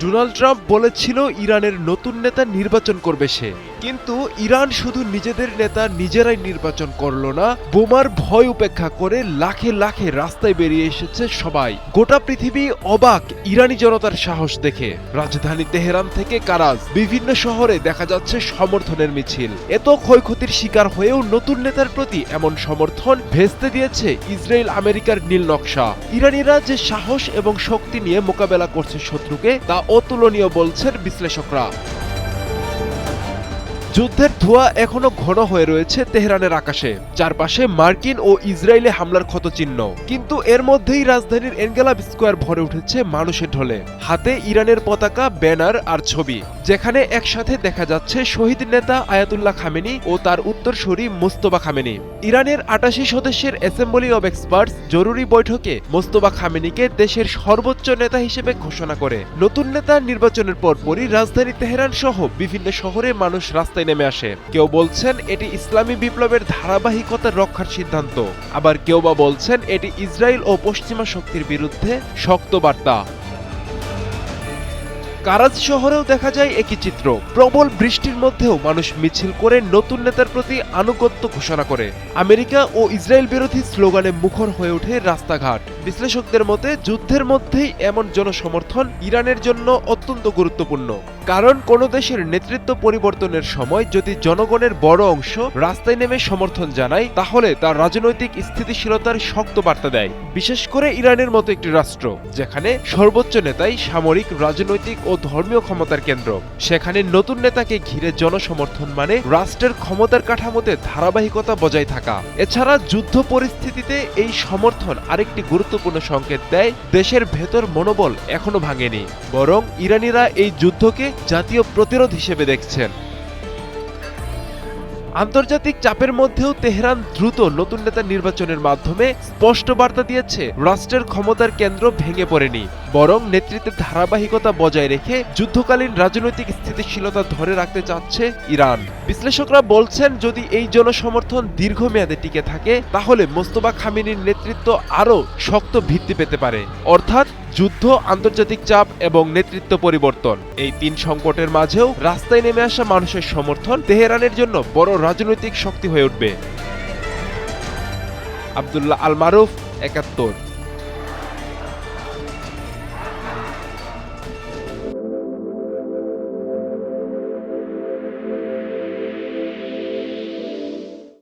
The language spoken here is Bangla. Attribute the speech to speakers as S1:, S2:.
S1: ডোনাল্ড ট্রাম্প বলেছিল ইরানের নতুন নেতা নির্বাচন করবে সে, কিন্তু ইরান শুধু নিজেদের নেতা নিজেরাই নির্বাচন করলো না, বোমার ভয় উপেক্ষা করে লাখে লাখে রাস্তায় বেরিয়ে এসেছে সবাই। গোটা পৃথিবী অবাক ইরানি জনতার সাহস দেখে। রাজধানী তেহরান থেকে কারাজ বিভিন্ন শহরে দেখা যাচ্ছে সমর্থনের মিছিল। এত ক্ষয়ক্ষতির শিকার হয়েও নতুন নেতার প্রতি এমন সমর্থন ভেস্তে দিয়েছে ইসরায়েল আমেরিকার নীল নকশা। ইরানিরা যে সাহস এবং শক্তি নিয়ে মোকাবেলা করছে শত্রুকে, তা অতুলনীয় বলছেন বিশ্লেষকরা। যুদ্ধের ধোঁয়া এখনো ঘন হয়ে রয়েছে তেহরানের আকাশে, চারপাশে মার্কিন ও ইসরায়েলি হামলার ক্ষতচিহ্ন। কিন্তু এর মধ্যেই রাজধানীর এনগেলাব স্কোয়ার ভরে উঠেছে মানুষের ঢলে, হাতে ইরানের পতাকা, ব্যানার আর ছবি, যেখানে একসাথে দেখা যাচ্ছে শহীদ নেতা আয়াতুল্লাহ খামেনি ও তার উত্তরসূরি মোস্তফা খামেনি। ইরানের ৮৮ সদস্যের অ্যাসেম্বলি অব এক্সপার্টস জরুরি বৈঠকে মোস্তফা খামেনিকে দেশের সর্বোচ্চ নেতা হিসেবে ঘোষণা করে। নতুন নেতা নির্বাচনের পরপরই রাজধানী তেহরান সহ বিভিন্ন শহরে মানুষ রাস্তায় নেমে আসে। কেউ বলছেন এটি ইসলামী বিপ্লবের ধারাবাহিকতা রক্ষার সিদ্ধান্ত, আবার কেউ বা বলছেন এটি ইসরায়েল ও পশ্চিমা শক্তির বিরুদ্ধে শক্ত বার্তা। কারাজ শহরেও দেখা যায় একই চিত্র। প্রবল বৃষ্টির মধ্যেও মানুষ মিছিল করে নতুন নেতার প্রতি আনুগত্য ঘোষণা করে। আমেরিকা ও ইসরায়েল বিরোধী স্লোগানে মুখর হয়ে ওঠে রাস্তাঘাট। বিশ্লেষকদের মতে যুদ্ধের মধ্যেই এমন জনসমর্থন ইরানের জন্য অত্যন্ত গুরুত্বপূর্ণ। কারণ কোন দেশের নেতৃত্ব পরিবর্তনের সময় যদি জনগণের বড় অংশ রাস্তায় নেমে সমর্থন জানায়, তাহলে তার রাজনৈতিক স্থিতিশীলতার শক্ত বার্তা দেয়। বিশেষ করে ইরানের মতো একটি রাষ্ট্র, যেখানে সর্বোচ্চ নেতাই সামরিক, রাজনৈতিক ও ধর্মীয় ক্ষমতার কেন্দ্র। সেখানে নতুন নেতাকে ঘিরে জনসমর্থন মানে রাষ্ট্রের ক্ষমতার কাঠামোতে ধারাবাহিকতা বজায় থাকা। এছাড়া যুদ্ধ পরিস্থিতিতে এই সমর্থন আরেকটি গুরুত্বপূর্ণ সংকেত দেয়, দেশের ভেতর মনোবল এখনো ভাঙেনি, বরং ইরানিরা এই যুদ্ধকে জাতীয় প্রতিরোধ হিসেবে দেখছেন। আন্তর্জাতিক চাপের মধ্যেও তেহরান দ্রুত নতুন নেতা নির্বাচনের মাধ্যমে স্পষ্ট বার্তা দিয়েছে, রাষ্ট্রের ক্ষমতার কেন্দ্র ভেঙে পড়েনি, বরং নেতৃত্বের ধারাবাহিকতা বজায় রেখে যুদ্ধকালীন রাজনৈতিক স্থিতিশীলতা ধরে রাখতে চাচ্ছে ইরান। বিশ্লেষকরা বলছেন, যদি এই জনসমর্থন দীর্ঘমেয়াদে টিকে থাকে, তাহলে মোস্তফা খামেনির নেতৃত্ব আরও শক্ত ভিত্তি পেতে পারে। অর্থাৎ যুদ্ধ, আন্তর্জাতিক চাপ এবং নেতৃত্ব পরিবর্তন, এই তিন সংকটের মাঝেও রাস্তায় নেমে আসা মানুষের সমর্থন তেহরানের জন্য বড় রাজনৈতিক শক্তি হয়ে উঠবে। আব্দুল্লাহ আল মারুফ, ৭১।